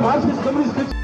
Marxist communist கட்சி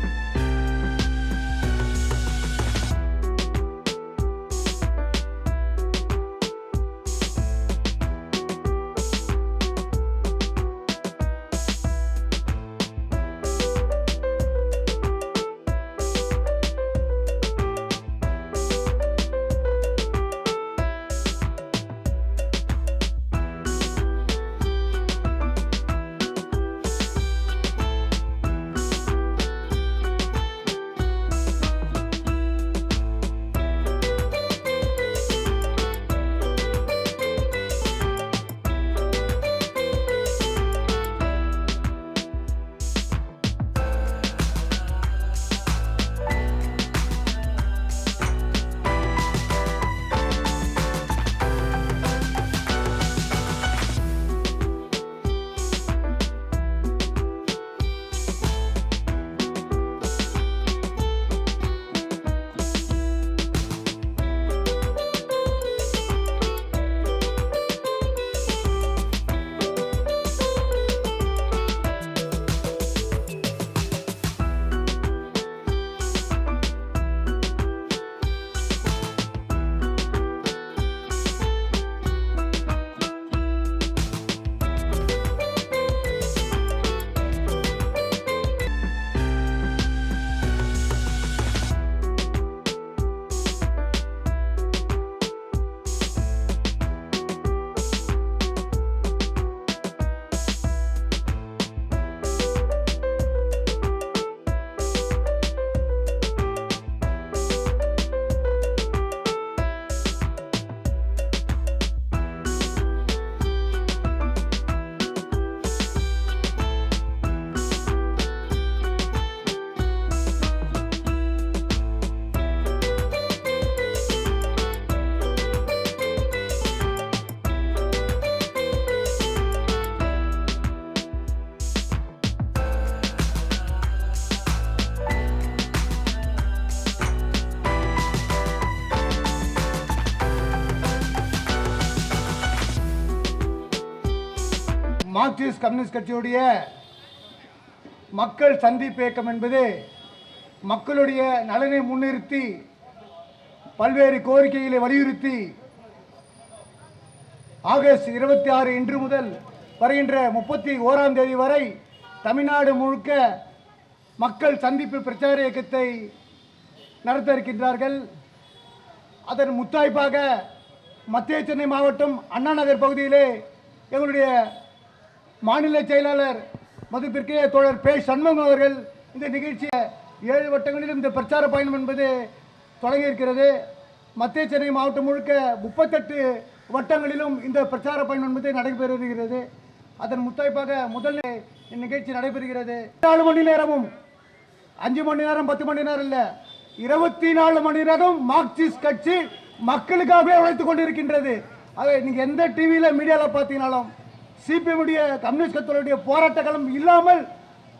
Marxist communist கட்சியுடைய மக்கள் சந்திப்பு இயக்கம் என்பது மக்களுடைய நலனை முன்னிறுத்தி பல்வேறு கோரிக்கைகளை வலியுறுத்தி ஆகஸ்ட் 26 இன்று முதல் வருகின்ற 31ஆம் தேதி வரை தமிழ்நாடு முழுக்க மக்கள் சந்திப்பு பிரச்சார இயக்கத்தை நடத்த இருக்கின்றார்கள். அதன் முத்தாய்ப்பாக மத்திய சென்னை மாவட்டம் அண்ணா நகர் பகுதியிலே எங்களுடைய மாநில செயலாளர் மதிப்பிற்குரிய தோழர் பே சண்முகம் அவர்கள் இந்த நிகழ்ச்சியை 7 வட்டங்களிலும் இந்த பிரச்சார பயணம் என்பது தொடங்கி இருக்கிறது. மத்திய சென்னை மாவட்டம் முழுக்க 38 வட்டங்களிலும் இந்த பிரச்சார பயணம் என்பது நடைபெறுகிறது. அதன் முத்தாய்ப்பாக முதல் நிகழ்ச்சி நடைபெறுகிறது. 4 மணி நேரமும் 5 மணி நேரம் 10 மணி நேரம் இல்ல, 24 மணி நேரம் மார்க்சிஸ்ட் கட்சி மக்களுக்காகவே உழைத்துக் கொண்டிருக்கின்றது. ஆக நீங்க எந்த டிவியில மீடியால பார்த்தீங்கன்னாலும் சிபிஎம் கம்யூனிஸ்ட் கட்சியுடைய போராட்ட களம் இல்லாமல்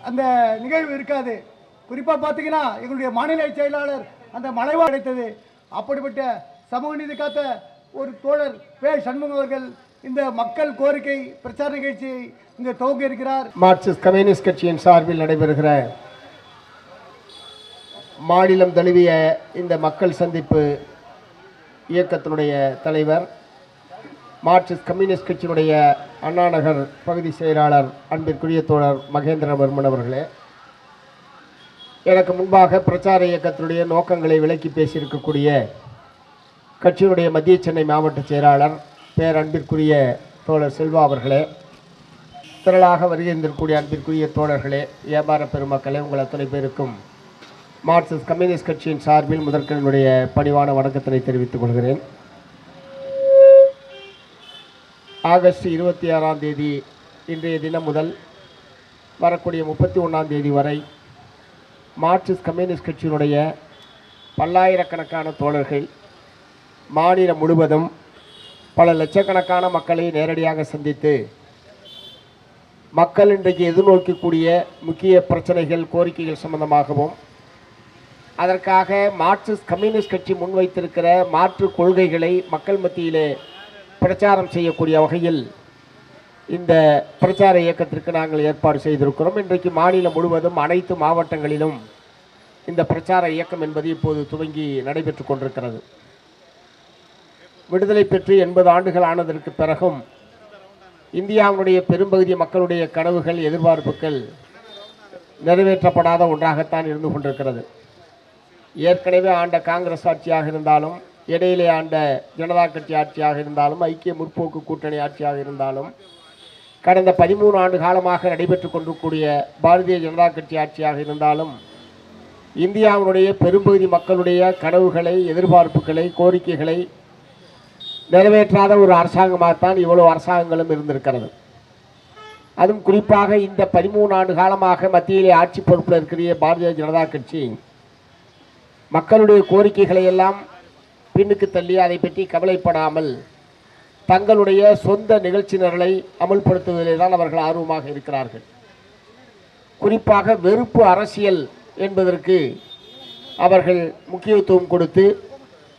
அந்த நிகழ்வு இருக்காது. குறிப்பாக பார்த்தீங்கன்னா எங்களுடைய மாநில செயலாளர் அந்த மலைவா கிடைத்தது. அப்படிப்பட்ட சமூக நீதி காத்த ஒரு தோழர் பே சண்முகம் அவர்கள் இந்த மக்கள் கோரிக்கை பிரச்சார நிகழ்ச்சியை இங்கு துவங்க இருக்கிறார். மார்க்சிஸ்ட் கம்யூனிஸ்ட் கட்சியின் சார்பில் நடைபெறுகிற மாநிலம் தழுவிய இந்த மக்கள் சந்திப்பு இயக்கத்தினுடைய தலைவர், மார்க்சிஸ்ட் கம்யூனிஸ்ட் கட்சியினுடைய அண்ணா நகர் பகுதி செயலாளர் அன்பிற்குரிய தோழர் மகேந்திரவர்மன் அவர்களே, எனக்கு முன்பாக பிரச்சார இயக்கத்தினுடைய நோக்கங்களை விளக்கி பேசியிருக்கக்கூடிய கட்சியினுடைய மத்திய சென்னை மாவட்ட செயலாளர் பேரன்பிற்குரிய தோழர் செல்வா அவர்களே, திரளாக வருகின்றக்கூடிய அன்பிற்குரிய தோழர்களே, வியாபார பெருமக்களே, உங்கள் அத்தனை பேருக்கும் மார்க்சிஸ்ட் கம்யூனிஸ்ட் கட்சியின் சார்பில் முதற்கனுடைய பணிவான வணக்கத்தினை தெரிவித்துக் கொள்கிறேன். ஆகஸ்ட் 26ஆம் தேதி இன்றைய தினம் முதல் வரக்கூடிய 31ஆம் தேதி வரை மார்க்சிஸ்ட் கம்யூனிஸ்ட் கட்சியினுடைய பல்லாயிரக்கணக்கான தோழர்கள் மாநிலம் முழுவதும் பல லட்சக்கணக்கான மக்களை நேரடியாக சந்தித்து மக்கள் இன்றைக்கு எதிர்நோக்கக்கூடிய முக்கிய பிரச்சனைகள், கோரிக்கைகள் சம்பந்தமாகவும் அதற்காக மார்க்சிஸ்ட் கம்யூனிஸ்ட் கட்சி முன்வைத்திருக்கிற மாற்று கொள்கைகளை மக்கள் மத்தியிலே பிரச்சாரம் செய்யக்கூடிய வகையில் இந்த பிரச்சார இயக்கத்திற்கு நாங்கள் ஏற்பாடு செய்திருக்கிறோம். இன்றைக்கு மாநிலம் முழுவதும் அனைத்து மாவட்டங்களிலும் இந்த பிரச்சார இயக்கம் என்பது இப்போது துவங்கி நடைபெற்று கொண்டிருக்கிறது. விடுதலை பெற்று 80 ஆண்டுகள் ஆனதற்கு பிறகும் இந்தியாவுடைய பெரும்பகுதி மக்களுடைய கனவுகள், எதிர்பார்ப்புகள் நிறைவேற்றப்படாத ஒன்றாகத்தான் இருந்து கொண்டிருக்கிறது. ஏற்கனவே ஆண்ட காங்கிரஸ் ஆட்சியாக இருந்தாலும், இடையிலே ஆண்ட ஜனதா கட்சி ஆட்சியாக இருந்தாலும், ஐக்கிய முற்போக்கு கூட்டணி ஆட்சியாக இருந்தாலும், கடந்த 13 ஆண்டு காலமாக நடைபெற்று கொண்டிருக்கூடிய பாரதிய ஜனதா கட்சி ஆட்சியாக இருந்தாலும், இந்தியாவுடைய பெரும்பகுதி மக்களுடைய கனவுகளை, எதிர்பார்ப்புகளை, கோரிக்கைகளை நிறைவேற்றாத ஒரு அரசாங்கமாகத்தான் இவ்வளவு அரசாங்கங்களும் இருந்திருக்கிறது. அதுவும் குறிப்பாக இந்த 13 ஆண்டு காலமாக மத்தியிலே ஆட்சி பொறுப்பில் இருக்கிற பாரதிய ஜனதா கட்சி மக்களுடைய கோரிக்கைகளை எல்லாம் பின்னுக்கு தள்ளி அதை பற்றி கவலைப்படாமல் தங்களுடைய சொந்த நிகழ்ச்சி நிரலை அமுல்படுத்துவதிலே தான் அவர்கள் ஆர்வமாக இருக்கிறார்கள். குறிப்பாக வெறுப்பு அரசியல் என்பதற்கு அவர்கள் முக்கியத்துவம் கொடுத்து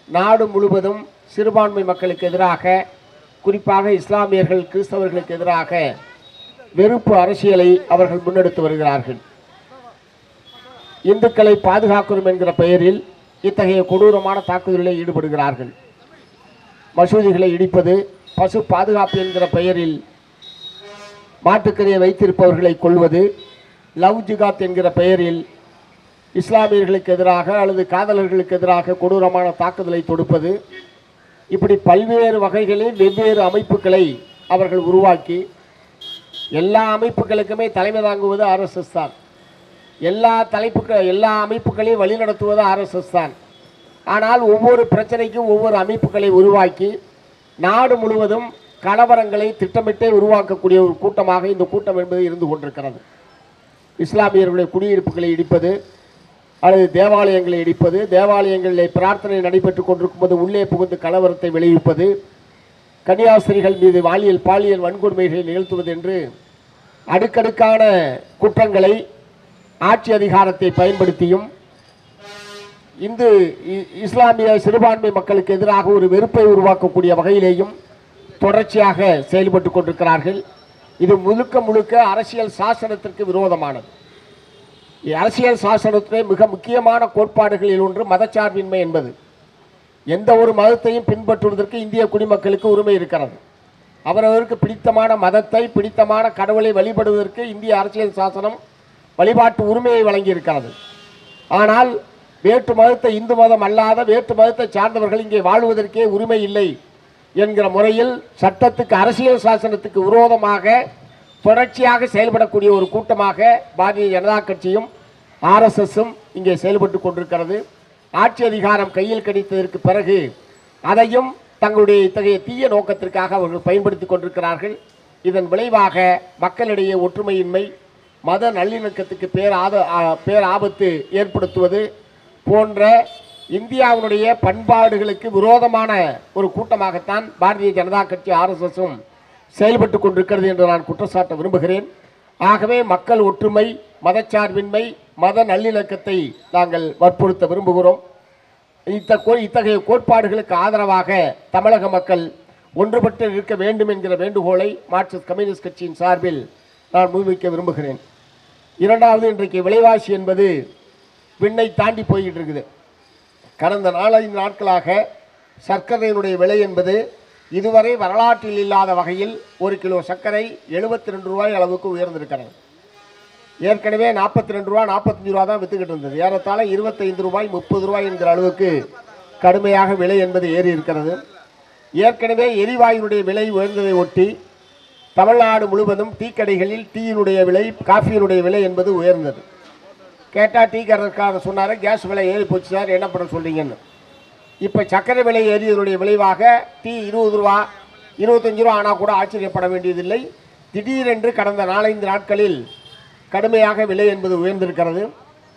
நாடு முழுவதும் சிறுபான்மை மக்களுக்கு எதிராக, குறிப்பாக இஸ்லாமியர்கள், கிறிஸ்தவர்களுக்கு எதிராக வெறுப்பு அரசியலை அவர்கள் முன்னெடுத்து வருகிறார்கள். இந்துக்களை பாதுகாக்கிறோம் என்கிற பெயரில் இத்தகைய கொடூரமான தாக்குதலில் ஈடுபடுகிறார்கள். மசூதிகளை இடிப்பது, பசு பாதுகாப்பு என்கிற பெயரில் மாட்டுக்கறியை வைத்திருப்பவர்களை கொள்வது, லவ் ஜிகாத் என்கிற பெயரில் இஸ்லாமியர்களுக்கு எதிராக அல்லது காதலர்களுக்கு எதிராக கொடூரமான தாக்குதலை தொடுப்பது, இப்படி பல்வேறு வகைகளில் வெவ்வேறு அமைப்புகளை அவர்கள் உருவாக்கி எல்லா அமைப்புகளுக்குமே தலைமை தாங்குவது RSS தான். எல்லா அமைப்புகளையும் வழிநடத்துவது RSS தான். ஆனால் ஒவ்வொரு பிரச்சனைக்கும் ஒவ்வொரு அமைப்புகளை உருவாக்கி நாடு முழுவதும் கலவரங்களை திட்டமிட்டே உருவாக்கக்கூடிய ஒரு கூட்டமாக இந்த கூட்டம் என்பது இருந்து கொண்டிருக்கிறது. இஸ்லாமியர்களுடைய குடியிருப்புகளை இடிப்பது அல்லது தேவாலயங்களை இடிப்பது, தேவாலயங்களில் பிரார்த்தனை நடைபெற்று கொண்டிருக்கும் போது உள்ளே புகுந்து கலவரத்தை விளைவிப்பது, கன்னியாஸ்திரிகள் மீது பாலியல் வன்கொடுமைகளை நிகழ்த்துவது என்று அடுக்கடுக்கான குற்றங்களை ஆட்சி அதிகாரத்தை பயன்படுத்தியும் இஸ்லாமிய சிறுபான்மை மக்களுக்கு எதிராக ஒரு வெறுப்பை உருவாக்கக்கூடிய வகையிலேயும் தொடர்ச்சியாக செயல்பட்டு கொண்டிருக்கிறார்கள். இது முழுக்க அரசியல் சாசனத்திற்கு விரோதமானது. அரசியல் சாசனத்திலே மிக முக்கியமான கோட்பாடுகளில் ஒன்று மதச்சார்பின்மை என்பது. எந்த ஒரு மதத்தையும் பின்பற்றுவதற்கு இந்திய குடிமக்களுக்கு உரிமை இருக்கிறது. அவரவருக்கு பிடித்தமான மதத்தை, பிடித்தமான கடவுளை வழிபடுவதற்கு இந்திய அரசியல் சாசனம் வழிபாட்டு உரிமையை வழங்கியிருக்கிறது. ஆனால் வேற்று மதத்தை, இந்து மதம் அல்லாத வேற்று மதத்தை சார்ந்தவர்கள் இங்கே வாழ்வதற்கே உரிமை இல்லை என்கிற முறையில் சட்டத்துக்கு, அரசியல் சாசனத்துக்கு விரோதமாக தொடர்ச்சியாக செயல்படக்கூடிய ஒரு கூட்டமாக பாரதிய ஜனதா கட்சியும் RSSம் இங்கே செயல்பட்டு கொண்டிருக்கிறது. ஆட்சி அதிகாரம் கையில் கிடைத்ததற்கு பிறகு அதையும் தங்களுடைய இத்தகைய தீய நோக்கத்திற்காக அவர்கள் பயன்படுத்தி கொண்டிருக்கிறார்கள். இதன் விளைவாக மக்களிடையே ஒற்றுமையின்மை, மத நல்லிணக்கத்துக்கு பேராபத்து ஏற்படுத்துவது போன்ற இந்தியாவினுடைய பண்பாடுகளுக்கு விரோதமான ஒரு கூட்டமாகத்தான் பாரதிய ஜனதா கட்சி RSSம் செயல்பட்டு கொண்டிருக்கிறது என்று நான் குற்றச்சாட்ட விரும்புகிறேன். ஆகவே மக்கள் ஒற்றுமை, மதச்சார்பின்மை, மத நல்லிணக்கத்தை நாங்கள் வற்புறுத்த விரும்புகிறோம். இத்தகைய கோட்பாடுகளுக்கு ஆதரவாக தமிழக மக்கள் ஒன்றுபட்டு இருக்க வேண்டும் என்கிற வேண்டுகோளை மார்க்சிஸ்ட் கம்யூனிஸ்ட் கட்சியின் சார்பில் நான் முன்வைக்க விரும்புகிறேன். இரண்டாவது, இன்றைக்கு விலைவாசி என்பது விண்ணை தாண்டி போய்கிட்டு இருக்குது. கடந்த 4-5 நாட்களாக சர்க்கரையினுடைய விலை என்பது இதுவரை வரலாற்றில் இல்லாத வகையில் 1 கிலோ சர்க்கரை 72 ரூபாய் அளவுக்கு உயர்ந்திருக்கிறது. ஏற்கனவே 42 ரூபா 45 ரூபா தான் விற்றுக்கிட்டு இருந்தது. ஏறத்தாழ 25 ரூபாய் 30 ரூபாய் என்கிற அளவுக்கு கடுமையாக விலை என்பது ஏறி இருக்கிறது. ஏற்கனவே எரிவாயுடைய விலை உயர்ந்ததை ஒட்டி தமிழ்நாடு முழுவதும் டீ கடைகளில் டீயினுடைய விலை, காஃபியினுடைய விலை என்பது உயர்ந்தது. கேட்டால் டீ கடைக்காரர் சொன்னார், கேஸ் விலை ஏறி போச்சு சார், என்ன பண்ண சொல்கிறீங்கன்னு. இப்போ சர்க்கரை விலை ஏறியதனுடைய விளைவாக டீ 20 ரூபா 25 ரூபா ஆனால் கூட ஆச்சரியப்பட வேண்டியதில்லை. திடீரென்று கடந்த 4-5 நாட்களில் கடுமையாக விலை என்பது உயர்ந்திருக்கிறது.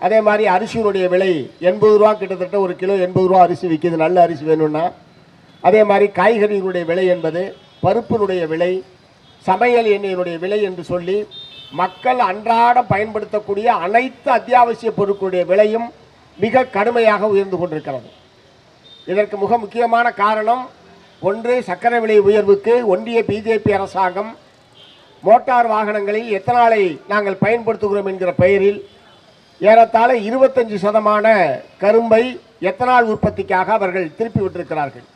அதே மாதிரி அரிசியினுடைய விலை 80 ரூபா, கிட்டத்தட்ட 1 கிலோ 80 ரூபா அரிசி விற்கிது, நல்ல அரிசி வேணும்னா. அதே மாதிரி காய்கறியினுடைய விலை என்பது, பருப்பினுடைய விலை, சமையல் எண்ணெயினுடைய விலை என்று சொல்லி மக்கள் அன்றாடம் பயன்படுத்தக்கூடிய அனைத்து அத்தியாவசிய பொருட்களுடைய விலையும் மிக கடுமையாக உயர்ந்து கொண்டிருக்கிறது. இதற்கு மிக முக்கியமான காரணம், ஒன்று சர்க்கரை விலை உயர்வுக்கு ஒன்றிய BJP அரசாங்கம் மோட்டார் வாகனங்களில் எத்தனாலை நாங்கள் பயன்படுத்துகிறோம் என்கிற பெயரில் ஏறத்தாழ 25% கரும்பை எத்தனால் உற்பத்திக்காக அவர்கள் திருப்பி விட்டிருக்கிறார்கள்.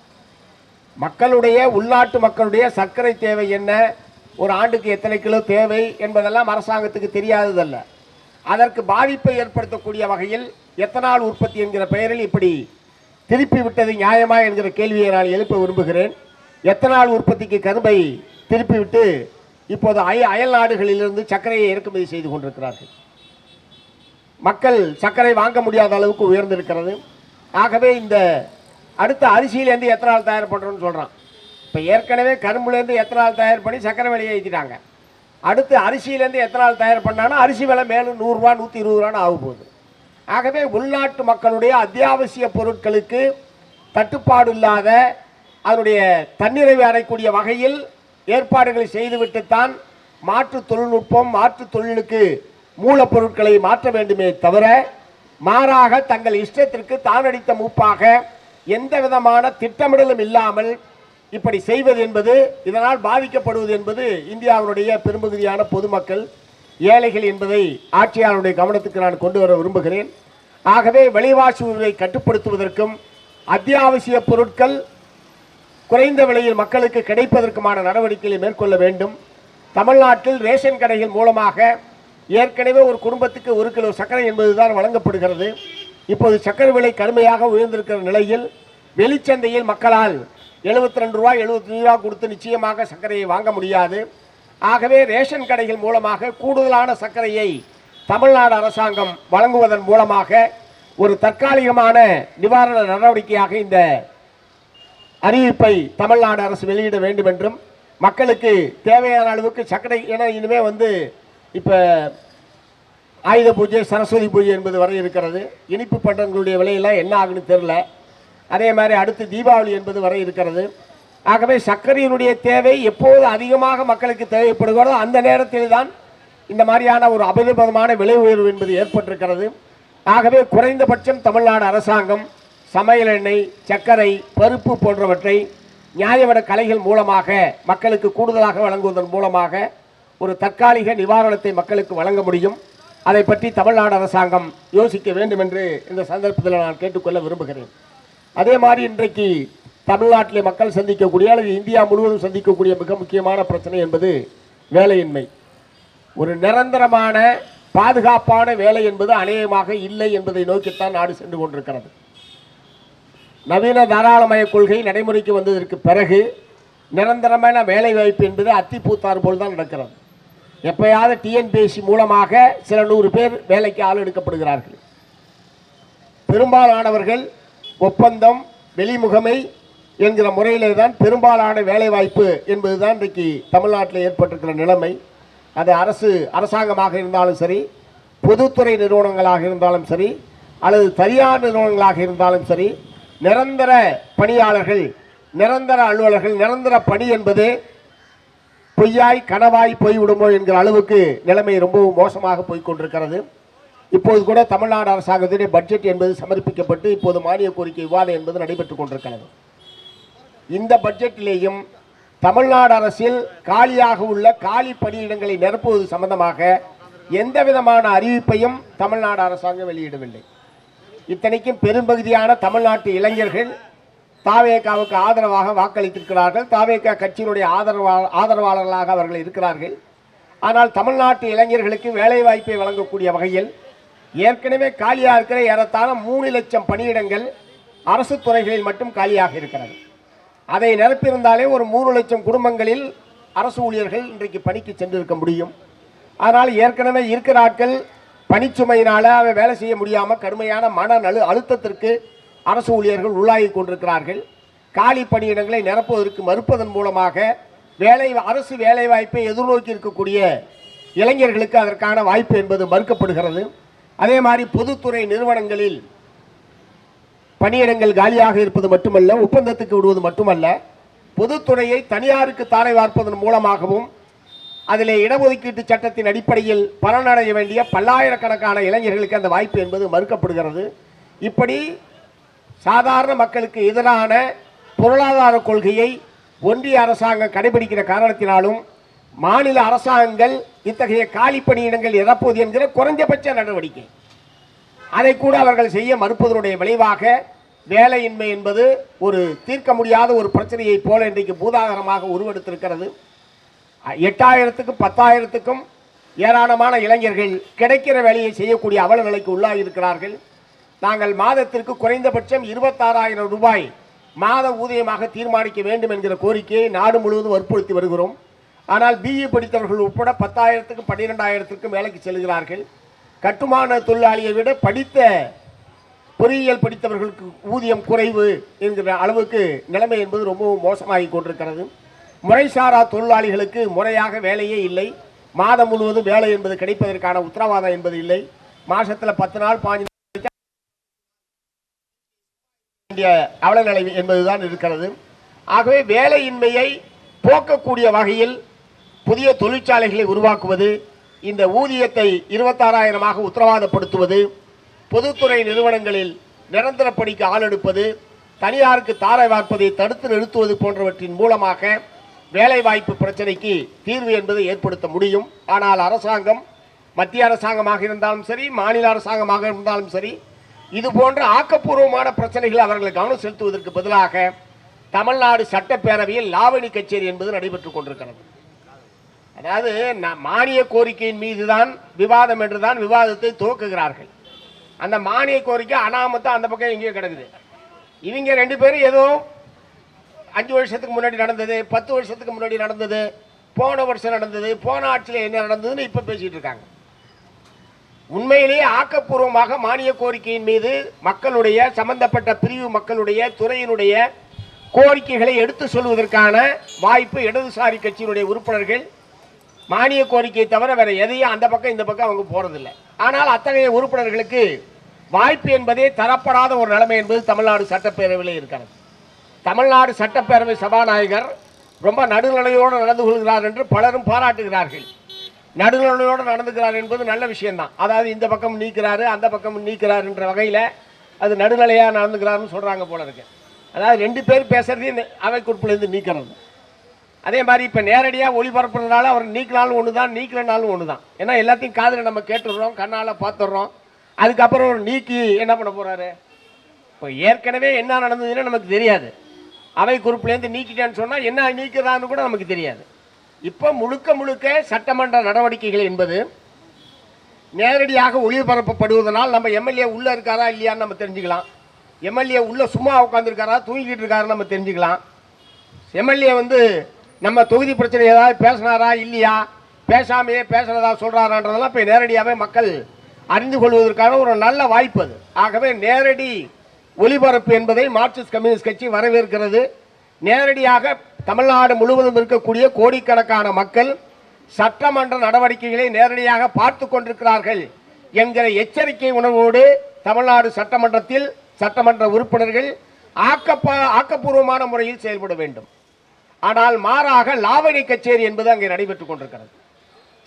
மக்களுடைய உள்நாட்டு மக்களுடைய சர்க்கரை தேவை என்ன, ஒரு ஆண்டுக்கு எத்தனை கிலோ தேவை என்பதெல்லாம் அரசாங்கத்துக்கு தெரியாததல்ல. அதற்கு பாதிப்பை ஏற்படுத்தக்கூடிய வகையில் எத்தனால் உற்பத்தி என்கிற பெயரில் இப்படி திருப்பி விட்டது நியாயமா என்கிற கேள்வியை நான் எழுப்ப விரும்புகிறேன். எத்தனால் உற்பத்திக்கு கரும்பை திருப்பிவிட்டு இப்போது அயல் நாடுகளிலிருந்து சர்க்கரையை இறக்குமதி செய்து கொண்டிருக்கிறார்கள். மக்கள் சர்க்கரை வாங்க முடியாத அளவுக்கு உயர்ந்திருக்கிறது. ஆகவே இந்த அடுத்த அரிசியிலேருந்து எத்தனால் தயார் பண்ணுறோன்னு சொல்கிறான். இப்போ ஏற்கனவே கரும்புலேருந்து எத்தனால் தயார் பண்ணி சர்க்கரை விலையை ஏற்றிட்டாங்க. அடுத்து அரிசியிலேருந்து எத்தனால் தயார் பண்ணான்னா அரிசி விலை மேலும் 100 ரூபா 120 ரூபான்னு ஆக போகுது. ஆகவே உள்நாட்டு மக்களுடைய அத்தியாவசிய பொருட்களுக்கு தட்டுப்பாடு இல்லாத அதனுடைய தன்னிறைவை அடையக்கூடிய வகையில் ஏற்பாடுகளை செய்துவிட்டுத்தான் மாற்று தொழில்நுட்பம் மாற்று தொழிலுக்கு மூலப்பொருட்களை மாற்ற வேண்டுமே தவிர மாறாக தங்கள் இஷ்டத்திற்கு தானடித்த மூப்பாக எந்த விதமான திட்டமிடலும் இல்லாமல் இப்படி செய்வது என்பது, இதனால் பாதிக்கப்படுவது என்பது இந்தியாவுடைய பெரும்பகுதியான பொதுமக்கள் ஏழைகள் என்பதை ஆட்சியாளருடைய கவனத்துக்கு நான் கொண்டு வர விரும்புகிறேன். ஆகவே விலைவாசி உயர்வை கட்டுப்படுத்துவதற்கும் அத்தியாவசிய பொருட்கள் குறைந்த விலையில் மக்களுக்கு கிடைப்பதற்குமான நடவடிக்கைகளை மேற்கொள்ள வேண்டும். தமிழ்நாட்டில் ரேஷன் கடைகள் மூலமாக ஏற்கனவே ஒரு குடும்பத்துக்கு 1 கிலோ சர்க்கரை என்பதுதான் வழங்கப்படுகிறது. இப்போது சர்க்கரை விலை கடுமையாக உயர்ந்திருக்கிற நிலையில் வெளிச்சந்தையில் மக்களால் 72 ரூபா 75 ரூபா கொடுத்து நிச்சயமாக சர்க்கரையை வாங்க முடியாது. ஆகவே ரேஷன் கடைகள் மூலமாக கூடுதலான சர்க்கரையை தமிழ்நாடு அரசாங்கம் வழங்குவதன் மூலமாக ஒரு தற்காலிகமான நிவாரண நடவடிக்கையாக இந்த அறிவிப்பை தமிழ்நாடு அரசு வெளியிட வேண்டும் என்றும், மக்களுக்கு தேவையான அளவுக்கு சர்க்கரை, ஏன்னா இனிமே இப்போ ஆயுத பூஜை சரஸ்வதி பூஜை என்பது வரை இருக்கிறது. இனிப்பு பண்டங்களுடைய விலையெல்லாம் என்ன ஆகுன்னு தெரில. அதே மாதிரி அடுத்து தீபாவளி என்பது வரை இருக்கிறது. ஆகவே சர்க்கரையினுடைய தேவை எப்போது அதிகமாக மக்களுக்கு தேவைப்படுகிறதோ அந்த நேரத்தில் தான் இந்த மாதிரியான ஒரு அபரிமிதமான விலை உயர்வு என்பது ஏற்பட்டிருக்கிறது. ஆகவே குறைந்தபட்சம் தமிழ்நாடு அரசாங்கம் சமையல் எண்ணெய், சர்க்கரை, பருப்பு போன்றவற்றை நியாய விட கலைகள் மூலமாக மக்களுக்கு கூடுதலாக வழங்குவதன் மூலமாக ஒரு தற்காலிக நிவாரணத்தை மக்களுக்கு வழங்க முடியும். அதை பற்றி தமிழ்நாடு அரசாங்கம் யோசிக்க வேண்டும் என்று இந்த சந்தர்ப்பத்தில் நான் கேட்டுக்கொள்ள விரும்புகிறேன். அதே மாதிரி இன்றைக்கு தமிழ்நாட்டிலே மக்கள் சந்திக்கக்கூடிய அல்லது இந்தியா முழுவதும் சந்திக்கக்கூடிய மிக முக்கியமான பிரச்சனை என்பது வேலையின்மை. ஒரு நிரந்தரமான பாதுகாப்பான வேலை என்பது அநேகமாக இல்லை என்பதை நோக்கித்தான் நாடு சென்று கொண்டிருக்கிறது. நவீன தாராளமய கொள்கை நடைமுறைக்கு வந்ததற்கு பிறகு நிரந்தரமான வேலை வாய்ப்பு என்பது அத்திப்பூத்தார் போல் தான் நடக்கிறது. எப்பயாவது டிஎன்பிஎஸ்சி மூலமாக சில 100 பேர் வேலைக்கு ஆள் எடுக்கப்படுகிறார்கள். பெரும்பாலானவர்கள் ஒப்பந்தம், வெளிமுகமை என்கிற முறையிலே தான் பெரும்பாலான வேலை வாய்ப்பு என்பதுதான் இன்றைக்கு தமிழ்நாட்டில் ஏற்பட்டிருக்கிற நிலைமை. அது அரசாங்கமாக இருந்தாலும் சரி, பொதுத்துறை நிறுவனங்களாக இருந்தாலும் சரி, அல்லது தனியார் நிறுவனங்களாக இருந்தாலும் சரி, நிரந்தர பணியாளர்கள், நிரந்தர அலுவலர்கள், நிரந்தர பணி என்பது பொய்யாய் கனவாய் போய்விடுமோ என்கிற அளவுக்கு நிலைமை ரொம்பவும் மோசமாக போய்கொண்டிருக்கிறது. இப்போது கூட தமிழ்நாடு அரசாங்கத்தினுடைய பட்ஜெட் என்பது சமர்ப்பிக்கப்பட்டு இப்போது மானிய கோரிக்கை விவாதம் என்பது நடைபெற்றுக் கொண்டிருக்கிறது. இந்த பட்ஜெட்டிலேயும் தமிழ்நாடு அரசில் காலியாக உள்ள காலி பணியிடங்களை நிரப்புவது சம்பந்தமாக எந்த விதமான அறிவிப்பையும் தமிழ்நாடு அரசாங்கம் வெளியிடவில்லை. இத்தனைக்கும் பெரும்பகுதியான தமிழ்நாட்டு இளைஞர்கள் தாவேகாவுக்கு ஆதரவாக வாக்களித்திருக்கிறார்கள். தாவேகா கட்சியினுடைய ஆதரவாளர்களாக அவர்கள் இருக்கிறார்கள். ஆனால் தமிழ்நாட்டு இளைஞர்களுக்கு வேலைவாய்ப்பை வழங்கக்கூடிய வகையில் ஏற்கனவே காலியாக இருக்கிற ஏறத்தாழ 3 லட்சம் பணியிடங்கள் அரசு துறைகளில் மட்டும் காலியாக இருக்கிறது. அதை நிரப்பியிருந்தாலே ஒரு 3 லட்சம் குடும்பங்களில் அரசு ஊழியர்கள் இன்றைக்கு பணிக்கு சென்றிருக்க முடியும். ஆனால் ஏற்கனவே இருக்கிற ஆட்கள் பணிச்சுமையினால் அவை வேலை செய்ய முடியாமல் கடுமையான மன அழுத்தத்திற்கு அரசு ஊழியர்கள் உள்ளாகி கொண்டிருக்கிறார்கள். காலி பணியிடங்களை நிரப்புவதற்கு மறுப்பதன் மூலமாக அரசு வேலை வாய்ப்பை எதிர்நோக்கி இருக்கக்கூடிய இளைஞர்களுக்கு அதற்கான வாய்ப்பு என்பது மறுக்கப்படுகிறது. அதே மாதிரி பொதுத்துறை நிறுவனங்களில் பணியிடங்கள் காலியாக இருப்பது மட்டுமல்ல, ஒப்பந்தத்துக்கு விடுவது மட்டுமல்ல, பொதுத்துறையை தனியாருக்கு தாரை வார்ப்பதன் மூலமாகவும் அதிலே இடஒதுக்கீட்டு சட்டத்தின் அடிப்படையில் பலனடைய வேண்டிய பல்லாயிரக்கணக்கான இளைஞர்களுக்கு அந்த வாய்ப்பு என்பது மறுக்கப்படுகிறது. இப்படி சாதாரண மக்களுக்கு எதிரான பொருளாதார கொள்கையை ஒன்றிய அரசாங்கம் கடைபிடிக்கிற காரணத்தினாலும் மாநில அரசாங்கங்கள் இத்தகைய காலி பணியிடங்கள் நிரப்புவது என்கிற குறைஞ்சபட்ச நடவடிக்கை, அதை கூட அவர்கள் செய்ய மறுப்பதனுடைய விளைவாக வேலையின்மை என்பது ஒரு தீர்க்க முடியாத ஒரு பிரச்சனையை போல இன்றைக்கு பூதாகரமாக உருவெடுத்திருக்கிறது. 8000த்துக்கும் 10,000த்துக்கும் ஏராளமான இளைஞர்கள் கிடைக்கிற வேலையை செய்யக்கூடிய அவல நிலைக்கு உள்ளாகி இருக்கிறார்கள். நாங்கள் மாதத்திற்கு குறைந்தபட்சம் 26,000 ரூபாய் மாத ஊதியமாக தீர்மானிக்க வேண்டும் என்கிற கோரிக்கையை நாடு முழுவதும் வற்புறுத்தி வருகிறோம். ஆனால் பிஇ படித்தவர்கள் உட்பட 10,000த்துக்கும் 12,000த்துக்கும் வேலைக்கு செல்கிறார்கள். கட்டுமான தொழிலாளியை விட படித்த பொறியியல் படித்தவர்களுக்கு ஊதியம் குறைவு என்கிற அளவுக்கு நிலைமை என்பது ரொம்பவும் மோசமாகி கொண்டிருக்கிறது. முறைசாரா தொழிலாளிகளுக்கு முறையாக வேலையே இல்லை. மாதம் முழுவதும் வேலை என்பது கிடைப்பதற்கான உத்தரவாதம் என்பது இல்லை. மாசத்தில் 10 நாள் 15 அவல நிலை என்பதுதான் இருக்கிறது. ஆகவே வேலையின்மையை போக்கக்கூடிய வகையில் புதிய தொழிற்சாலைகளை உருவாக்குவது, இந்த ஊதியத்தை 26,000ஆக உத்தரவாதப்படுத்துவது, பொதுத்துறை நிறுவனங்களில் நிரந்தர பணிக்கு ஆள் எடுப்பது, தனியாருக்கு தாரை வார்ப்பதை தடுத்து நிறுத்துவது போன்றவற்றின் மூலமாக வேலைவாய்ப்பு பிரச்சனைக்கு தீர்வு என்பதை ஏற்படுத்த முடியும். ஆனால் அரசாங்கம், மத்திய அரசாங்கமாக இருந்தாலும் சரி, மாநில அரசாங்கமாக இருந்தாலும் சரி, இது போன்ற ஆக்கப்பூர்வமான பிரச்சனைகளை அவர்கள் கவனம் செலுத்துவதற்கு பதிலாக தமிழ்நாடு சட்டப்பேரவையில் லாவணி கச்சேரி என்பது நடைபெற்றுக் கொண்டிருக்கிறது. அதாவது மானிய கோரிக்கையின் மீதுதான் விவாதம் என்றுதான் விவாதத்தை துவக்குகிறார்கள். அந்த மானிய கோரிக்கை அனாமத்தா அந்த பக்கம் எங்கேயோ கிடக்குது. இவங்க 2 பேரும் ஏதோ 5 வருஷத்துக்கு முன்னாடி நடந்தது, 10 வருஷத்துக்கு முன்னாடி நடந்தது, போன வருஷம் நடந்தது, போன ஆட்சியில் என்ன நடந்ததுன்னு இப்ப பேசிட்டு இருக்காங்க. உண்மையிலேயே ஆக்கப்பூர்வமாக மானிய கோரிக்கையின் மீது மக்களுடைய, சம்பந்தப்பட்ட பிரிவு மக்களுடைய, துறையினுடைய கோரிக்கைகளை எடுத்து சொல்வதற்கான வாய்ப்பு இடதுசாரி கட்சியினுடைய உறுப்பினர்கள் மானிய கோரிக்கையை தவிர வேற எதையும் அந்த பக்கம் இந்த பக்கம் அவங்க போறதில்லை. ஆனால் அத்தகைய உறுப்பினர்களுக்கு வாய்ப்பு என்பதே தரப்படாத ஒரு நிலைமை என்பது தமிழ்நாடு சட்டப்பேரவையில் இருக்கிறது. தமிழ்நாடு சட்டப்பேரவை சபாநாயகர் ரொம்ப நடுநிலையோடு நடந்து கொள்கிறார் என்று பலரும் பாராட்டுகிறார்கள். நடுநிலையோடு நடந்துக்கிறார் என்பது நல்ல விஷயம்தான். அதாவது இந்த பக்கம் நீக்கிறாரு, அந்த பக்கம் நீக்கிறார் என்ற வகையில் அது நடுநிலையாக நடந்துக்கிறாருன்னு சொல்கிறாங்க போல இருக்கு. அதாவது 2 பேர் பேசுறதே அவைக்குறிப்பிலிருந்து நீக்கிறது. அதே மாதிரி இப்போ நேரடியாக ஒளிபரப்புறதுனால அவர் நீக்கினாலும் ஒன்று தான், நீக்கலனாலும் ஒன்று தான். ஏன்னா எல்லாத்தையும் காதில் நம்ம கேட்டுடுறோம், கண்ணால் பார்த்துடுறோம். அதுக்கப்புறம் ஒரு நீக்கி என்ன பண்ண போகிறாரு? இப்போ ஏற்கனவே என்ன நடந்ததுன்னு நமக்கு தெரியாது. அவை குறிப்பிலேருந்து நீக்கிட்டேன்னு சொன்னால் என்ன நீக்கிறான்னு கூட நமக்கு தெரியாது. இப்போ முழுக்க முழுக்க சட்டமன்ற நடவடிக்கைகள் என்பது நேரடியாக ஒளிபரப்பப்படுவதனால் நம்ம எம்எல்ஏ உள்ளே இருக்காரா இல்லையான்னு நம்ம தெரிஞ்சுக்கலாம். எம்எல்ஏ உள்ளே சும்மா உட்காந்துருக்காரா, தூங்கிட்டு இருக்காருன்னு நம்ம தெரிஞ்சுக்கலாம். எம்எல்ஏ நம்ம தொகுதி பிரச்சனை ஏதாவது பேசினாரா இல்லையா, பேசாமையே பேசுறதா சொல்றாரான்றதெல்லாம் இப்போ நேரடியாகவே மக்கள் அறிந்து கொள்வதற்கான ஒரு நல்ல வாய்ப்பு அது. ஆகவே நேரடி ஒளிபரப்பு என்பதை மார்க்சிஸ்ட் கம்யூனிஸ்ட் கட்சி வரவேற்கிறது. நேரடியாக தமிழ்நாடு முழுவதும் இருக்கக்கூடிய கோடிக்கணக்கான மக்கள் சட்டமன்ற நடவடிக்கைகளை நேரடியாக பார்த்து கொண்டிருக்கிறார்கள் என்கிற எச்சரிக்கை உணர்வோடு தமிழ்நாடு சட்டமன்றத்தில் சட்டமன்ற உறுப்பினர்கள் ஆக்கப்பூர்வமான முறையில் செயல்பட வேண்டும். ஆனால் மாறாக லாவணி கச்சேரி என்பது அங்கே நடைபெற்றுக் கொண்டிருக்கிறது.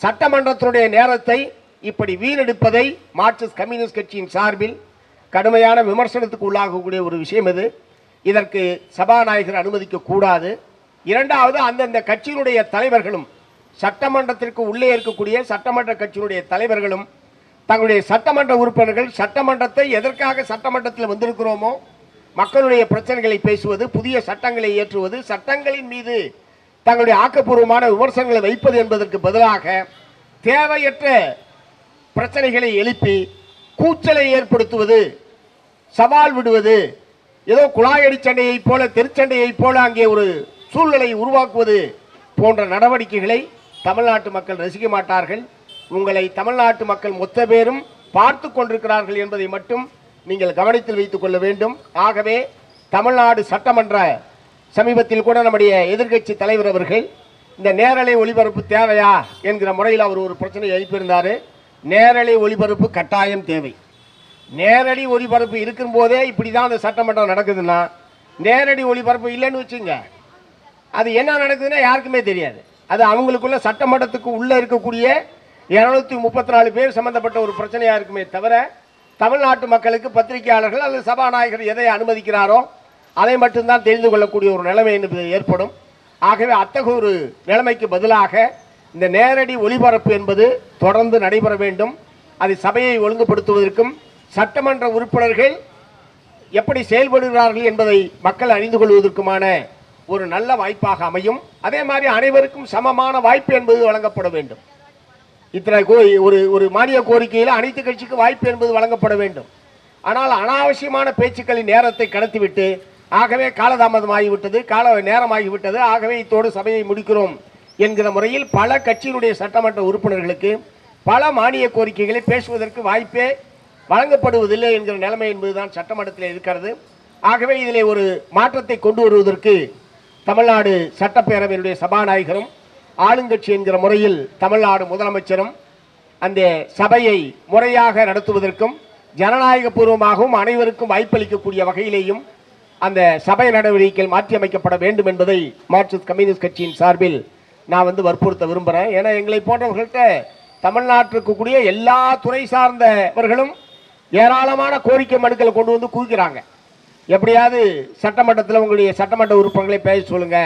சட்டமன்றத்தினுடைய நேரத்தை இப்படி வீணெடுப்பதை மார்க்சிஸ்ட் கம்யூனிஸ்ட் கட்சியின் சார்பில் கடுமையான விமர்சனத்துக்கு உள்ளாகக்கூடிய ஒரு விஷயம் இது. இதற்கு சபாநாயகர் அனுமதிக்க கூடாது. இரண்டாவது, அந்தந்த கட்சியினுடைய தலைவர்களும், சட்டமன்றத்திற்கு உள்ளே இருக்கக்கூடிய சட்டமன்ற கட்சியினுடைய தலைவர்களும் தங்களுடைய சட்டமன்ற உறுப்பினர்கள் சட்டமன்றத்தை எதற்காக சட்டமன்றத்தில் வந்திருக்கிறோமோ, மக்களுடைய பிரச்சனைகளை பேசுவது, புதிய சட்டங்களை ஏற்றுவது, சட்டங்களின் மீது தங்களுடைய ஆக்கப்பூர்வமான விமர்சனங்களை வைப்பது என்பதற்கு பதிலாக தேவையற்ற பிரச்சனைகளை எழுப்பி கூச்சலை ஏற்படுத்துவது, சவால் விடுவது, ஏதோ குழாயடி சண்டையை போல, தெருச்சண்டையை போல அங்கே ஒரு சூழ்நிலை உருவாக்குவது போன்ற நடவடிக்கைகளை தமிழ்நாட்டு மக்கள் ரசிக்க மாட்டார்கள். உங்களை தமிழ்நாட்டு மக்கள் மொத்த பேரும் பார்த்து கொண்டிருக்கிறார்கள் என்பதை மட்டும் நீங்கள் கவனத்தில் வைத்துக் கொள்ள வேண்டும். ஆகவே தமிழ்நாடு சட்டமன்ற சமீபத்தில் கூட நம்முடைய எதிர்க்கட்சி தலைவர் அவர்கள் இந்த நேரலை ஒளிபரப்பு தேவையா என்கிற முறையில் அவர் ஒரு பிரச்சனை எழுப்பியிருந்தார். நேரலை ஒளிபரப்பு கட்டாயம் தேவை. நேரடி ஒளிபரப்பு இருக்கும் போதே இப்படி தான் அந்த சட்டமன்றம் நடக்குதுன்னா, நேரடி ஒளிபரப்பு இல்லைன்னு வச்சுங்க, அது என்ன நடக்குதுன்னா யாருக்குமே தெரியாது. அது அவங்களுக்குள்ள சட்டமன்றத்துக்கு உள்ளே இருக்கக்கூடிய 234 பேர் சம்பந்தப்பட்ட ஒரு பிரச்சனையாக இருக்குமே தவிர, தமிழ்நாட்டு மக்களுக்கு பத்திரிகையாளர்கள் அல்லது சபாநாயகர் எதை அனுமதிக்கிறாரோ அதை மட்டும்தான் தெரிந்து கொள்ளக்கூடிய ஒரு நிலைமை என்பது ஏற்படும். ஆகவே அத்தகைய ஒரு நிலைமைக்கு பதிலாக இந்த நேரடி ஒளிபரப்பு என்பது தொடர்ந்து நடைபெற வேண்டும். அது சபையை ஒழுங்குபடுத்துவதற்கும் சட்டமன்ற உறுப்பினர்கள் எப்படி செயல்படுகிறார்கள் என்பதை மக்கள் அறிந்து கொள்வதற்குமான ஒரு நல்ல வாய்ப்பாக அமையும். அதே மாதிரி அனைவருக்கும் சமமான வாய்ப்பு என்பது வழங்கப்பட வேண்டும். இத்தனை ஒரு மானிய கோரிக்கையில் அனைத்து கட்சிக்கு வாய்ப்பு என்பது வழங்கப்பட வேண்டும். ஆனால் அனாவசியமான பேச்சுக்களின் நேரத்தை கடத்திவிட்டு ஆகவே காலதாமதமாகிவிட்டது, நேரமாகிவிட்டது, ஆகவே இத்தோடு சபையை முடிக்கிறோம் என்கிற முறையில் பல கட்சியினுடைய சட்டமன்ற உறுப்பினர்களுக்கு பல மானிய கோரிக்கைகளை பேசுவதற்கு வாய்ப்பே வழங்கப்படுவதில்லை என்கிற நிலைமை என்பதுதான் சட்டமன்றத்தில் இருக்கிறது. ஆகவே இதிலே ஒரு மாற்றத்தை கொண்டு வருவதற்கு தமிழ்நாடு சட்டப்பேரவையினுடைய சபாநாயகரும் ஆளுங்கட்சி என்கிற முறையில் தமிழ்நாடு முதலமைச்சரும் அந்த சபையை முறையாக நடத்துவதற்கும் ஜனநாயக பூர்வமாகவும் அனைவருக்கும் வாய்ப்பளிக்கக்கூடிய வகையிலேயும் அந்த சபை நடவடிக்கைகள் மாற்றியமைக்கப்பட வேண்டும் என்பதை மார்க்சிஸ்ட் கம்யூனிஸ்ட் கட்சியின் சார்பில் நான் வற்புறுத்த விரும்புகிறேன். ஏன்னா எங்களை போன்றவர்கள்ட்ட தமிழ்நாட்டிற்கு கூடிய எல்லா துறை சார்ந்தவர்களும் ஏராளமான கோரிக்கை மனுக்களை கொண்டு வந்து குவிக்கிறாங்க. எப்படியாவது சட்டமன்றத்தில் உங்களுடைய சட்டமன்ற உறுப்பினர்களை பேச சொல்லுங்க,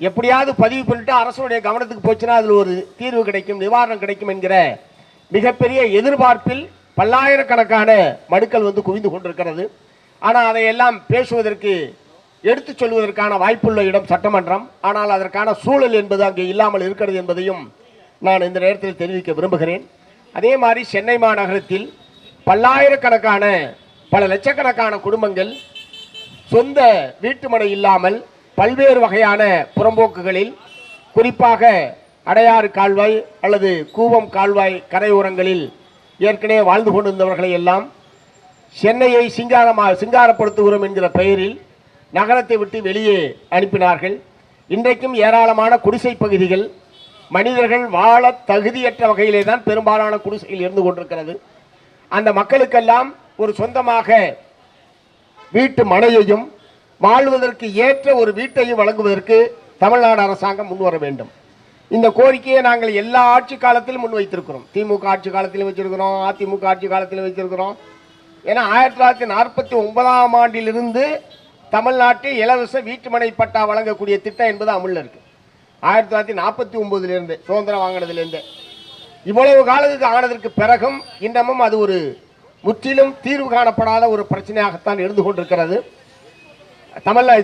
எப்படியாவது பதிவு பண்ணிட்டு அரசுடைய கவனத்துக்கு போச்சுன்னா அதில் ஒரு தீர்வு கிடைக்கும், நிவாரணம் கிடைக்கும் என்கிற மிகப்பெரிய எதிர்பார்ப்பில் பல்லாயிரக்கணக்கான மனுக்கள் குவிந்து கொண்டிருக்கிறது. ஆனால் அதையெல்லாம் பேசுவதற்கு எடுத்து சொல்வதற்கான வாய்ப்புள்ள இடம் சட்டமன்றம். ஆனால் அதற்கான சூழல் என்பது அங்கே இல்லாமல் இருக்கிறது என்பதையும் நான் இந்த நேரத்தில் தெரிவிக்க விரும்புகிறேன். அதே மாதிரி சென்னை மாநகரத்தில் பல்லாயிரக்கணக்கான பல லட்சக்கணக்கான குடும்பங்கள் சொந்த வீட்டுமனை இல்லாமல் பல்வேறு வகையான புறம்போக்குகளில், குறிப்பாக அடையாறு கால்வாய் அல்லது கூவம் கால்வாய் கரையோரங்களில் ஏற்கனவே வாழ்ந்து கொண்டிருந்தவர்களை எல்லாம் சென்னையை சிங்காரப்படுத்துகிறோம் என்கிற பெயரில் நகரத்தை விட்டு வெளியே அனுப்பினார்கள். இன்றைக்கும் ஏராளமான குடிசை பகுதிகள் மனிதர்கள் வாழ தகுதியற்ற வகையிலே தான் பெரும்பாலான குடிசையில் இருந்து கொண்டிருக்கிறது. அந்த மக்களுக்கெல்லாம் ஒரு சொந்தமாக வீட்டு மனையையும் வாழ்வதற்கு ஏற்ற ஒரு வீட்டையும் வழங்குவதற்கு தமிழ்நாடு அரசாங்கம் முன்வர வேண்டும். இந்த கோரிக்கையை நாங்கள் எல்லா ஆட்சி காலத்திலும் முன்வைத்திருக்கிறோம். திமுக ஆட்சி காலத்திலும் வச்சிருக்கிறோம், அதிமுக ஆட்சி காலத்திலும் வச்சிருக்கிறோம். ஏன்னா 1949ஆம் ஆண்டிலிருந்து தமிழ்நாட்டில் இலவச வீட்டுமனை பட்டா வழங்கக்கூடிய திட்டம் என்பது அமுல்ல இருக்கு. 1949 சுதந்திரம் வாங்கினதுலேருந்து இவ்வளவு காலத்துக்கு ஆனதற்கு பிறகும் இன்னமும் அது ஒரு முற்றிலும் தீர்வு காணப்படாத ஒரு பிரச்சனையாகத்தான் இருந்து கொண்டிருக்கிறது.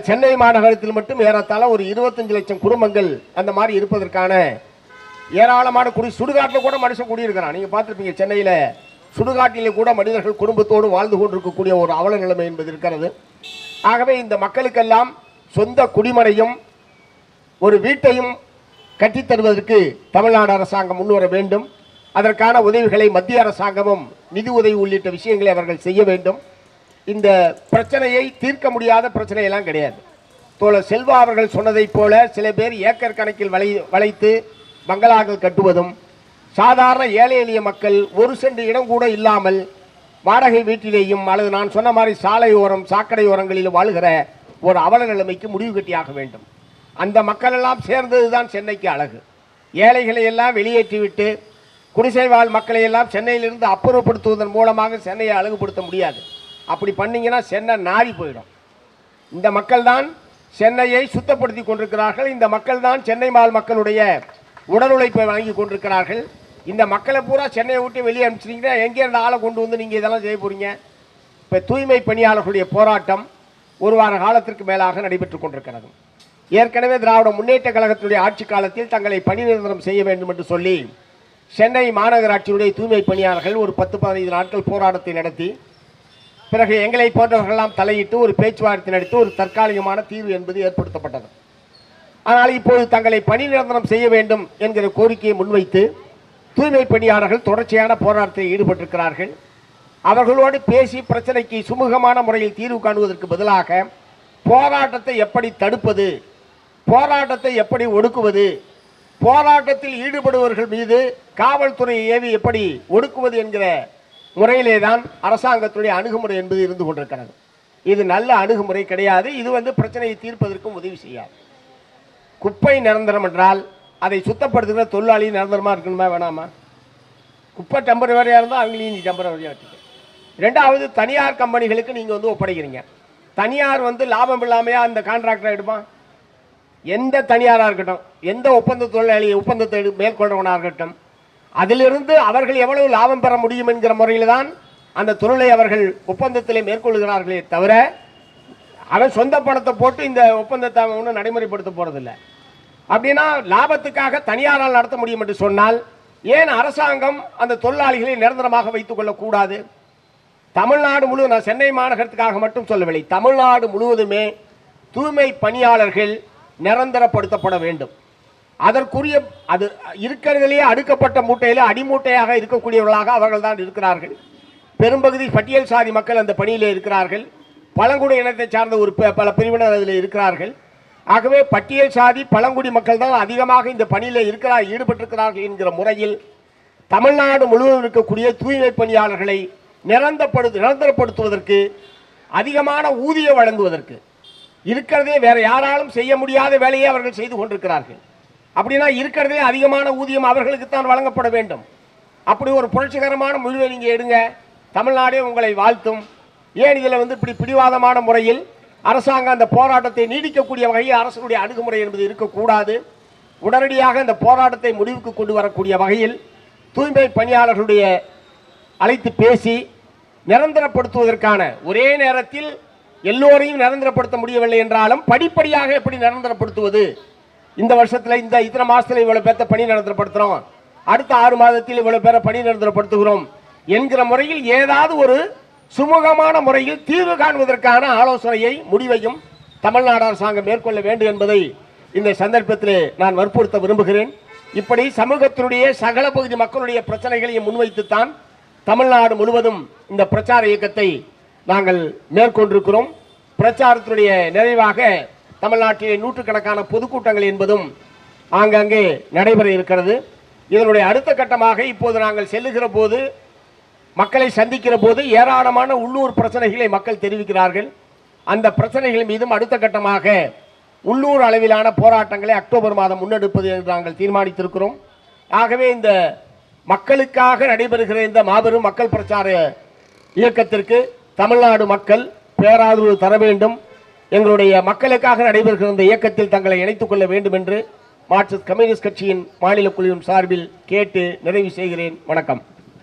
சென்னை மாநகரத்தில் மட்டும் ஏறத்தாழ ஒரு 25 லட்சம் குடும்பங்கள் அந்த மாதிரி இருப்பதற்கான ஏராளமான சுடுகாட்டில் கூட மனுஷன் குடியிருக்கிறான். நீங்கள் பார்த்துருப்பீங்க, சென்னையில் சுடுகாட்டிலே கூட மனிதர்கள் குடும்பத்தோடு வாழ்ந்து கொண்டிருக்கக்கூடிய ஒரு அவல நிலைமை என்பது இருக்கிறது. ஆகவே இந்த மக்களுக்கெல்லாம் சொந்த குடிமனையும் ஒரு வீட்டையும் கட்டித்தருவதற்கு தமிழ்நாடு அரசாங்கம் முன்வர வேண்டும். அதற்கான உதவிகளை மத்திய அரசாங்கமும் நிதி உதவி உள்ளிட்ட விஷயங்களை அவர்கள் செய்ய வேண்டும். இந்த பிரச்சனையை தீர்க்க முடியாத பிரச்சனையெல்லாம் கிடையாது. தோழர் செல்வா அவர்கள் சொன்னதைப் போல சில பேர் ஏக்கர் கணக்கில் வளைத்து பங்களாக்கள் கட்டுவதும், சாதாரண ஏழை எளிய மக்கள் ஒரு சென்ட் இடம் கூட இல்லாமல் வாடகை வீட்டிலேயும் அல்லது நான் சொன்ன மாதிரி சாலையோரம் சாக்கடை ஓரங்களில் வாழ்கிற ஒரு அவல நிலைமைக்கு முடிவு கட்டியாக வேண்டும். அந்த மக்கள் எல்லாம் சேர்ந்தது தான் சென்னைக்கு அழகு. ஏழைகளை எல்லாம் வெளியேற்றிவிட்டு குடிசை வாழ் மக்களை எல்லாம் சென்னையிலிருந்து அப்புறப்படுத்துவதன் மூலமாக சென்னையை அழகுபடுத்த முடியாது. அப்படி பண்ணிங்கன்னா சென்னை நாரி போயிடும். இந்த மக்கள் தான் சென்னையை சுத்தப்படுத்தி கொண்டிருக்கிறார்கள். இந்த மக்கள் தான் சென்னை வாழ் மக்களுடைய உடல் உழைப்பை வழங்கி கொண்டிருக்கிறார்கள். இந்த மக்களை பூரா சென்னையை விட்டு வெளியே அனுப்பிச்சிட்டிங்கன்னா எங்கே இருந்த ஆளை கொண்டு வந்து நீங்கள் இதெல்லாம் செய்ய போகிறீங்க? இப்போ தூய்மை பணியாளர்களுடைய போராட்டம் ஒரு வார காலத்திற்கு மேலாக நடைபெற்று கொண்டிருக்கிறது. ஏற்கனவே திராவிட முன்னேற்ற கழகத்துடைய ஆட்சி காலத்தில் தங்களை பணி நிரந்தரம் செய்ய வேண்டும் என்று சொல்லி சென்னை மாநகராட்சியுடைய தூய்மை பணியாளர்கள் ஒரு 10-15 நாட்கள் போராட்டத்தை நடத்தி பிறகு எங்களை போன்றவர்களெல்லாம் தலையிட்டு ஒரு பேச்சுவார்த்தை நடத்தி ஒரு தற்காலிகமான தீர்வு என்பது ஏற்படுத்தப்பட்டது. ஆனால் இப்போது தங்களை பணி நிரந்தரம் செய்ய வேண்டும் என்கிற கோரிக்கையை முன்வைத்து தூய்மை பணியாளர்கள் தொடர்ச்சியான போராட்டத்தில் ஈடுபட்டிருக்கிறார்கள். அவர்களோடு பேசி பிரச்சனைக்கு சுமூகமான முறையில் தீர்வு காணுவதற்கு பதிலாக போராட்டத்தை எப்படி தடுப்பது, போராட்டத்தை எப்படி ஒடுக்குவது, போராட்டத்தில் ஈடுபடுபவர்கள் மீது காவல்துறையை ஏவி எப்படி ஒடுக்குவது என்கிற முறையிலே தான் அரசாங்கத்துடைய அணுகுமுறை என்பது இருந்து கொண்டிருக்கிறது. இது நல்ல அணுகுமுறை கிடையாது. இது பிரச்சனையை தீர்ப்பதற்கும் உதவி செய்யாது. குப்பை நிரந்தரம் என்றால் அதை சுத்தப்படுத்துகிற தொழிலாளி நிரந்தரமாக இருக்கணுமா வேணாமா? குப்பை டெம்பரவரியாக இருந்தால் அவங்களையும் நீ டெம்பரவரியாக வச்சுக்க. ரெண்டாவது, தனியார் கம்பெனிகளுக்கு நீங்கள் ஒப்படைக்கிறீங்க. தனியார் லாபம் இல்லாமையா அந்த கான்ட்ராக்டர் எடுப்பான்? எந்த தனியாராக இருக்கட்டும், எந்த ஒப்பந்த தொழிலாளி ஒப்பந்தத்தை மேற்கொள்றவனாக இருக்கட்டும், அதிலிருந்து அவர்கள் எவ்வளவு லாபம் பெற முடியும் என்கிற முறையில் தான் அந்த தொழிலை அவர்கள் ஒப்பந்தத்திலே மேற்கொள்கிறார்களே தவிர அவன் சொந்த பணத்தை போட்டு இந்த ஒப்பந்தத்தை அவன் ஒன்றும் நடைமுறைப்படுத்த போறதில்லை. அப்படின்னா லாபத்துக்காக தனியாரால் நடத்த முடியும் என்று சொன்னால் ஏன் அரசாங்கம் அந்த தொழிலாளிகளை நிரந்தரமாக வைத்துக் கொள்ளக்கூடாது? தமிழ்நாடு முழுவதும், நான் சென்னை மாநகரத்துக்காக மட்டும் சொல்லவில்லை, தமிழ்நாடு முழுவதுமே தூய்மை பணியாளர்கள் நிரந்தரப்படுத்தப்பட வேண்டும். அதற்குரிய அது இருக்கிறதிலேயே அடுக்கப்பட்ட மூட்டையில் அடிமூட்டையாக இருக்கக்கூடியவர்களாக அவர்கள் தான் இருக்கிறார்கள். பெரும்பகுதி பட்டியல் சாதி மக்கள் அந்த பணியிலே இருக்கிறார்கள். பழங்குடி இனத்தை சார்ந்த ஒரு பல பிரிவினர் அதில் இருக்கிறார்கள். ஆகவே பட்டியல் சாதி பழங்குடி மக்கள் தான் அதிகமாக இந்த பணியில் ஈடுபட்டிருக்கிறார்கள் என்கிற முறையில் தமிழ்நாடு முழுவதும் இருக்கக்கூடிய தூய்மை பணியாளர்களை நிரந்தரப்படுத்துவதற்கு, அதிகமான ஊதியம் வழங்குவதற்கு, இருக்கிறதே வேற யாராலும் செய்ய முடியாத வேலையை அவர்கள் செய்து கொண்டிருக்கிறார்கள். அப்படின்னா இருக்கிறதே அதிகமான ஊதியம் அவர்களுக்கு தான் வழங்கப்பட வேண்டும். அப்படி ஒரு புரட்சிகரமான முடிவை நீங்கள் எடுங்க, தமிழ்நாடே உங்களை வாழ்த்தும். ஏன் இதில் இப்படி பிடிவாதமான முறையில் அரசாங்கம் அந்த போராட்டத்தை நீடிக்கக்கூடிய வகையில் அரசுடைய அணுகுமுறை என்பது இருக்கக்கூடாது. உடனடியாக இந்த போராட்டத்தை முடிவுக்கு கொண்டு வரக்கூடிய வகையில் தூய்மை பணியாளர்களுடைய அழைத்து பேசி நிரந்தரப்படுத்துவதற்கான, ஒரே நேரத்தில் எல்லோரையும் நிரந்தரப்படுத்த முடியவில்லை என்றாலும் படிப்படியாக எப்படி நிரந்தரப்படுத்துவது, இந்த வருஷத்தில் இத்தனை மாதத்தில் இவ்வளவு பேர்த்த பணி நிரந்தரப்படுத்துகிறோம், அடுத்த 6 மாதத்தில் இவ்வளவு பேரை பணி நிரந்தரப்படுத்துகிறோம் என்கிற முறையில் ஏதாவது ஒரு சுமூகமான முறையில் தீர்வு காண்பதற்கான ஆலோசனையை, முடிவையும் தமிழ்நாடு அரசாங்கம் மேற்கொள்ள வேண்டும் என்பதை இந்த சந்தர்ப்பத்தில் நான் வற்புறுத்த விரும்புகிறேன். இப்படி சமூகத்தினுடைய சகல பகுதி மக்களுடைய பிரச்சனைகளையும் முன்வைத்துத்தான் தமிழ்நாடு முழுவதும் இந்த பிரச்சார இயக்கத்தை நாங்கள் மேற்கொண்டிருக்கிறோம். பிரச்சாரத்தினுடைய நிறைவாக தமிழ்நாட்டிலே நூற்றுக்கணக்கான பொதுக்கூட்டங்கள் என்பதும் ஆங்காங்கே நடைபெற இருக்கிறது. இதனுடைய அடுத்த கட்டமாக இப்போது நாங்கள் செல்லுகிற போது, மக்களை சந்திக்கிற போது ஏராளமான உள்ளூர் பிரச்சனைகளை மக்கள் தெரிவிக்கிறார்கள். அந்த பிரச்சனைகள் மீதும் அடுத்த கட்டமாக உள்ளூர் அளவிலான போராட்டங்களை அக்டோபர் மாதம் முன்னெடுப்பது என்று நாங்கள் தீர்மானித்திருக்கிறோம். ஆகவே இந்த மக்களுக்காக நடைபெறுகிற இந்த மாபெரும் மக்கள் பிரச்சார இயக்கத்திற்கு தமிழ்நாடு மக்கள் பேராதரவு தர வேண்டும். எங்களுடைய மக்களுக்காக நடைபெறுகிற இந்த இயக்கத்தில் தங்களை இணைத்துக் கொள்ள வேண்டும் என்று மார்க்சிஸ்ட் கம்யூனிஸ்ட் கட்சியின் மாநில குழுவின் சார்பில் கேட்டு நிறைவு செய்கிறேன். வணக்கம்.